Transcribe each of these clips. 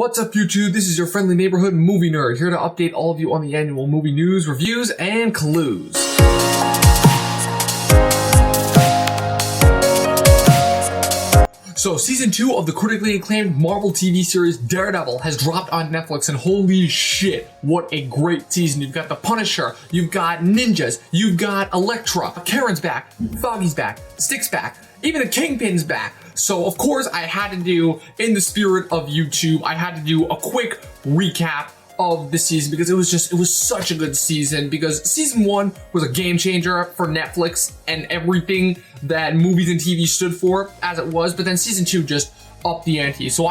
What's up, YouTube? This is your friendly neighborhood movie nerd, here to update all of you on the annual movie news, reviews, and clues. So, Season 2 of the critically acclaimed Marvel TV series Daredevil has dropped on Netflix, and holy shit, what a great season. You've got the Punisher, you've got ninjas, you've got Elektra, Karen's back, Foggy's back, Stick's back, even the Kingpin's back. So, of course, I had to do, in the spirit of YouTube, I had to do a quick recap of the season because it was such a good season, because Season 1 was a game changer for Netflix and everything that movies and TV stood for as it was, but then Season 2 just upped the ante. So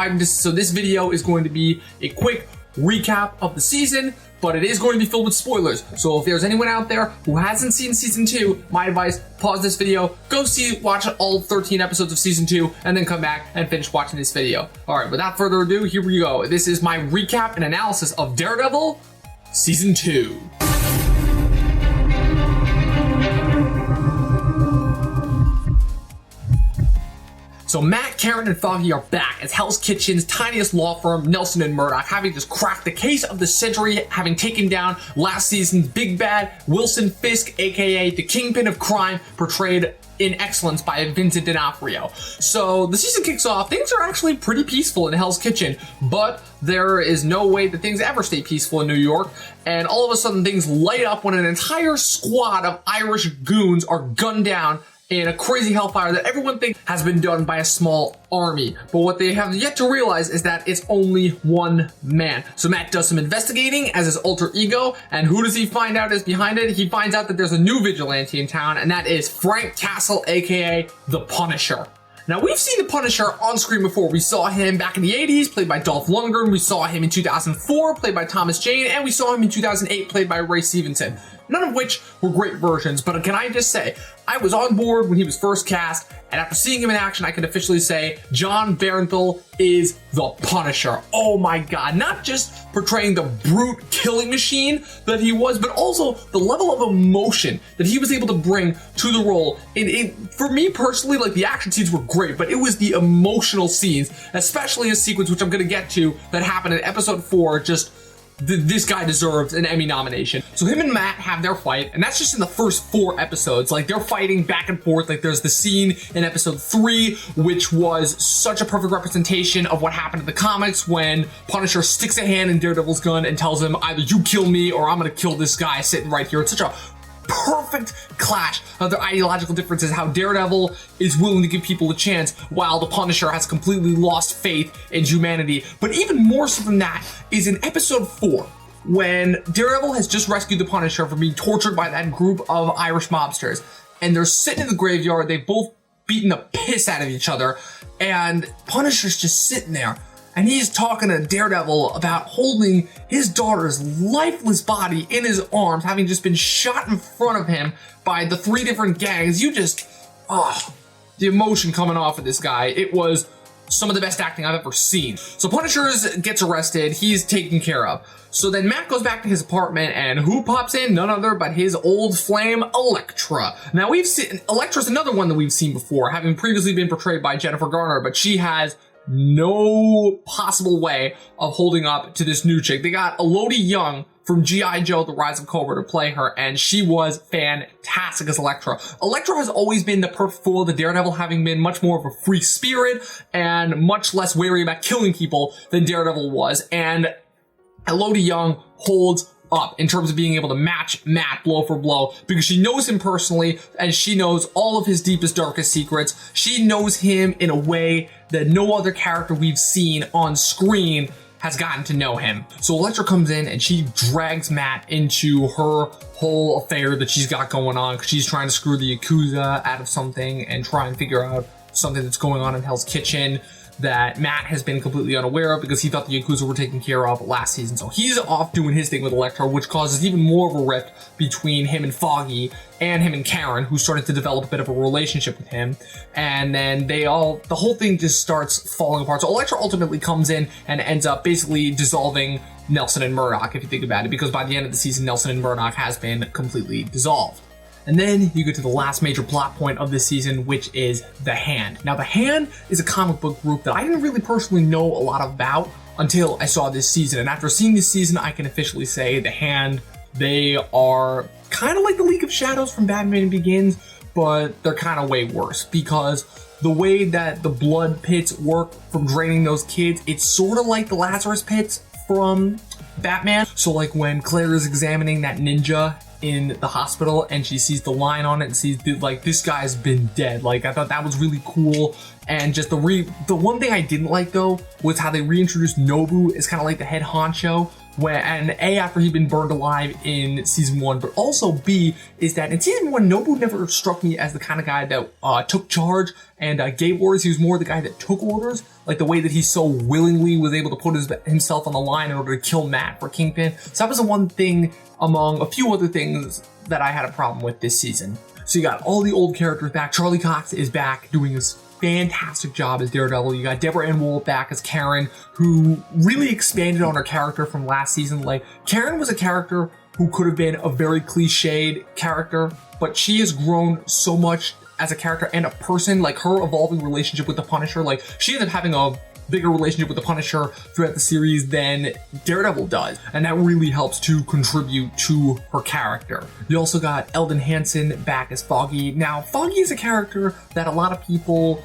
this video is going to be a quick recap of the season, but it is going to be filled with spoilers. So if there's anyone out there who hasn't seen Season 2, my advice, pause this video, go watch all 13 episodes of Season 2, and then come back and finish watching this video. Alright, without further ado, here we go. This is my recap and analysis of Daredevil Season 2. So Matt, Karen, and Foggy are back as Hell's Kitchen's tiniest law firm, Nelson and Murdoch, having just cracked the case of the century, having taken down last season's big bad Wilson Fisk, aka the Kingpin of Crime, portrayed in excellence by Vincent D'Onofrio. So the season kicks off. Things are actually pretty peaceful in Hell's Kitchen, but there is no way that things ever stay peaceful in New York, and all of a sudden things light up when an entire squad of Irish goons are gunned down in a crazy hellfire that everyone thinks has been done by a small army. But what they have yet to realize is that it's only one man. So Matt does some investigating as his alter ego, and who does he find out is behind it? He finds out that there's a new vigilante in town, and that is Frank Castle, aka the Punisher. Now, we've seen the Punisher on screen before. We saw him back in the 80s, played by Dolph Lundgren. We saw him in 2004, played by Thomas Jane, and we saw him in 2008, played by Ray Stevenson. None of which were great versions, but can I just say, I was on board when he was first cast, and after seeing him in action, I can officially say Jon Bernthal is the Punisher. Oh my god, not just portraying the brute killing machine that he was, but also the level of emotion that he was able to bring to the role. For me personally, like, the action scenes were great, but it was the emotional scenes, especially a sequence which I'm gonna get to that happened in episode 4, just this guy deserves an Emmy nomination. So him and Matt have their fight, and that's just in the first 4 episodes. Like, they're fighting back and forth. Like, there's the scene in episode 3, which was such a perfect representation of what happened in the comics when Punisher sticks a hand in Daredevil's gun and tells him, either you kill me or I'm gonna kill this guy sitting right here. It's such a perfect clash of their ideological differences, how Daredevil is willing to give people a chance while the Punisher has completely lost faith in humanity. But even more so than that is in episode 4, when Daredevil has just rescued the Punisher from being tortured by that group of Irish mobsters, and they're sitting in the graveyard. They've both beaten the piss out of each other, and Punisher's just sitting there, and he's talking to Daredevil about holding his daughter's lifeless body in his arms, having just been shot in front of him by the 3 different gangs. The emotion coming off of this guy. It was some of the best acting I've ever seen. So Punisher gets arrested. He's taken care of. So then Matt goes back to his apartment, and who pops in? None other but his old flame, Elektra. Now, Elektra's another one that we've seen before, having previously been portrayed by Jennifer Garner, but she has no possible way of holding up to this new chick. They got Elodie Young from G.I. Joe, The Rise of Cobra, to play her, and she was fantastic as Elektra. Elektra has always been the perfect foil to Daredevil, having been much more of a free spirit and much less wary about killing people than Daredevil was, and Elodie Young holds up in terms of being able to match Matt blow for blow, because she knows him personally, and she knows all of his deepest, darkest secrets. She knows him in a way that no other character we've seen on screen has gotten to know him. So Elektra comes in and she drags Matt into her whole affair that she's got going on, because she's trying to screw the Yakuza out of something and try and figure out something that's going on in Hell's Kitchen that Matt has been completely unaware of, because he thought the Yakuza were taken care of last season. So he's off doing his thing with Elektra, which causes even more of a rift between him and Foggy, and him and Karen, who started to develop a bit of a relationship with him. And then the whole thing just starts falling apart. So Elektra ultimately comes in and ends up basically dissolving Nelson and Murdoch, if you think about it, because by the end of the season, Nelson and Murdoch has been completely dissolved. And then you get to the last major plot point of this season, which is The Hand. Now, The Hand is a comic book group that I didn't really personally know a lot about until I saw this season. And after seeing this season, I can officially say the Hand, they are kind of like the League of Shadows from Batman Begins, but they're kind of way worse, because the way that the blood pits work from draining those kids, it's sort of like the Lazarus pits from Batman. So like when Claire is examining that ninja in the hospital and she sees the line on it and sees like this guy's been dead, like I thought that was really cool. And just the one thing I didn't like though was how they reintroduced Nobu as kind of like the head honcho, and A, after he'd been burned alive in season 1, but also B, is that in season 1, Nobu never struck me as the kind of guy that took charge and gave orders. He was more the guy that took orders, like the way that he so willingly was able to put himself on the line in order to kill Matt for Kingpin. So that was the one thing among a few other things that I had a problem with this season. So you got all the old characters back. Charlie Cox is back doing his fantastic job as Daredevil. You got Deborah Ann Woll back as Karen, who really expanded on her character from last season. Like, Karen was a character who could have been a very cliched character, but she has grown so much as a character and a person. Like, her evolving relationship with the Punisher, like, she ended up having a bigger relationship with the Punisher throughout the series than Daredevil does, and that really helps to contribute to her character. You also got Eldon Hansen back as Foggy. Now, Foggy is a character that a lot of people,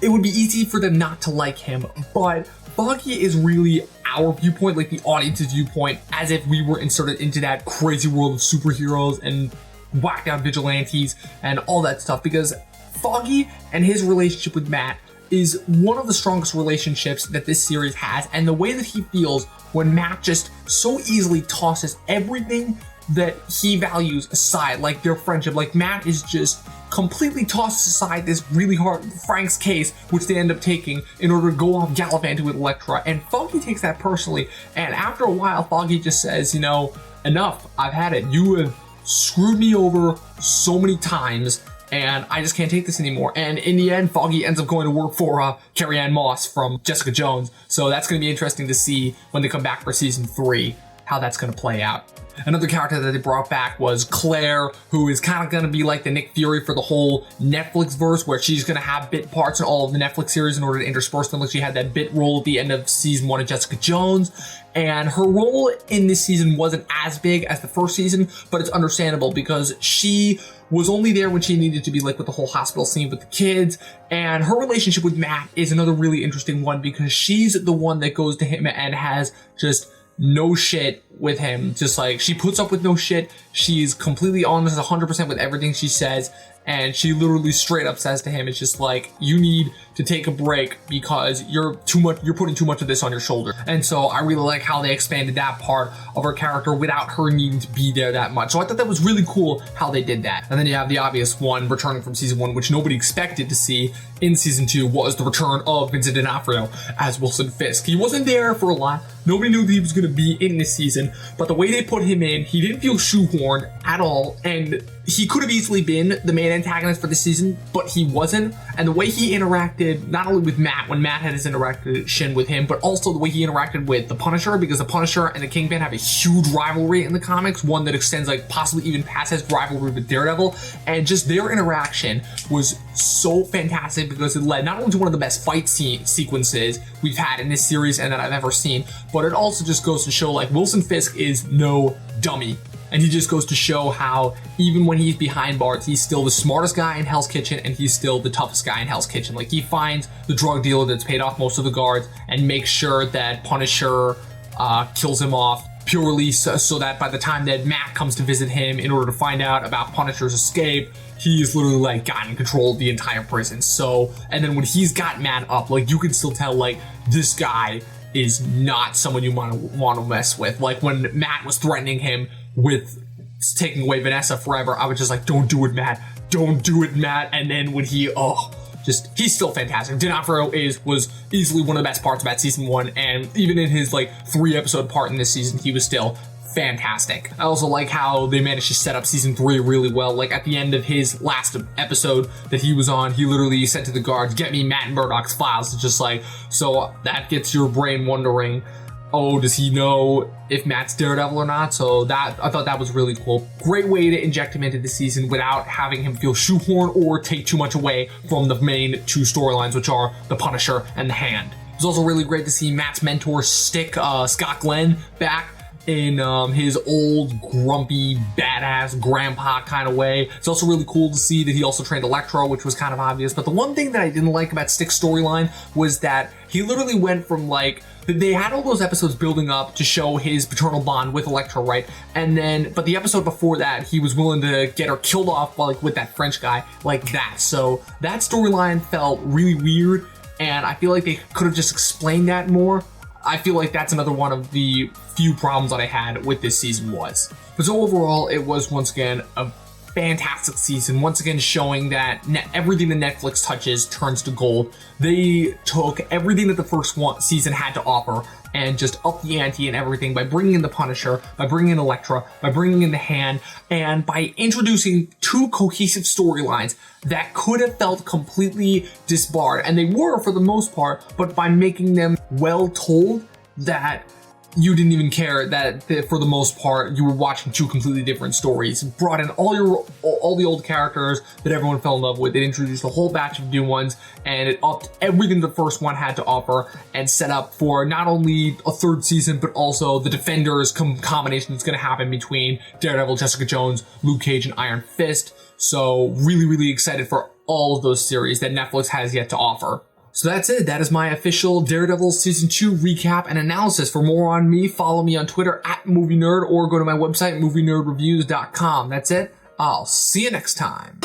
it would be easy for them not to like him, but Foggy is really our viewpoint, like the audience's viewpoint, as if we were inserted into that crazy world of superheroes and whacked out vigilantes and all that stuff, because Foggy and his relationship with Matt is one of the strongest relationships that this series has, and the way that he feels when Matt just so easily tosses everything that he values aside, like their friendship. Like, Matt is just completely tosses aside this really hard Frank's case, which they end up taking in order to go off gallivanting with Elektra, and Foggy takes that personally. And after a while, Foggy just says, you know, enough, I've had it. You have screwed me over so many times, and I just can't take this anymore. And in the end, Foggy ends up going to work for Carrie Ann Moss from Jessica Jones. So that's going to be interesting to see when they come back for season 3, how that's going to play out. Another character that they brought back was Claire, who is kind of going to be like the Nick Fury for the whole Netflix verse, where she's going to have bit parts in all of the Netflix series in order to intersperse them. Like, she had that bit role at the end of season 1 of Jessica Jones, and her role in this season wasn't as big as the first season, but it's understandable because she was only there when she needed to be, like with the whole hospital scene with the kids. And her relationship with Matt is another really interesting one, because she's the one that goes to him and has just no shit with him. Just like, she puts up with no shit. She's completely honest 100% with everything she says. And she literally straight up says to him, it's just like, you need to take a break because you're putting too much of this on your shoulder. And so I really like how they expanded that part of her character without her needing to be there that much. So I thought that was really cool how they did that. And then you have the obvious one returning from season 1, which nobody expected to see in season 2, was the return of Vincent D'Onofrio as Wilson Fisk. He wasn't there for a lot. Nobody knew that he was going to be in this season, but the way they put him in, he didn't feel shoehorned at all, and he could have easily been the main antagonist for this season, but he wasn't. And the way he interacted, not only with Matt, when Matt had his interaction with him, but also the way he interacted with the Punisher, because the Punisher and the Kingpin have a huge rivalry in the comics, one that extends like possibly even past his rivalry with Daredevil, and just their interaction was so fantastic because it led not only to one of the best fight sequences we've had in this series and that I've ever seen, but it also just goes to show like Wilson Fisk is no dummy. And he just goes to show how even when he's behind bars, he's still the smartest guy in Hell's Kitchen, and he's still the toughest guy in Hell's Kitchen. Like, he finds the drug dealer that's paid off most of the guards and makes sure that Punisher kills him off purely so that by the time that Matt comes to visit him in order to find out about Punisher's escape, he's literally like gotten control of the entire prison. So, and then when he's got Matt up, like, you can still tell like this guy is not someone you want to mess with. Like, when Matt was threatening him with taking away Vanessa forever, I was just like, don't do it, Matt. Don't do it, Matt. And then when he's still fantastic. D'Onofrio was easily one of the best parts about season 1, and even in his like 3-episode part in this season, he was still fantastic. I also like how they managed to set up season 3 really well. Like, at the end of his last episode that he was on, he literally said to the guards, get me Matt Murdock's files. It's just like, so that gets your brain wondering, oh, does he know if Matt's Daredevil or not? So that, I thought that was really cool. Great way to inject him into the season without having him feel shoehorned or take too much away from the main 2 storylines, which are the Punisher and the Hand. It was also really great to see Matt's mentor, Scott Glenn, back in his old grumpy badass grandpa kind of way. It's also really cool to see that he also trained Elektra, which was kind of obvious. But the one thing that I didn't like about Stick's storyline was that he literally went from like, they had all those episodes building up to show his paternal bond with Elektra, right? And then, but the episode before that, he was willing to get her killed off like with that French guy like that. So that storyline felt really weird, and I feel like they could have just explained that more. I feel like that's another one of the few problems that I had with this season was. But so overall, it was once again a fantastic season, once again showing that everything that Netflix touches turns to gold. They took everything that the first season had to offer and just up the ante and everything by bringing in the Punisher, by bringing in Elektra, by bringing in the Hand, and by introducing two cohesive storylines that could have felt completely disbarred, and they were for the most part, but by making them well told that you didn't even care that for the most part you were watching two completely different stories. It brought in all the old characters that everyone fell in love with. It introduced a whole batch of new ones, and it upped everything the first one had to offer and set up for not only a third season but also the Defenders combination that's going to happen between Daredevil, Jessica Jones, Luke Cage, and Iron Fist. So really excited for all of those series that Netflix has yet to offer. So that's it. That is my official Daredevil Season 2 recap and analysis. For more on me, follow me on Twitter @MovieNerd or go to my website, movienerdreviews.com. That's it. I'll see you next time.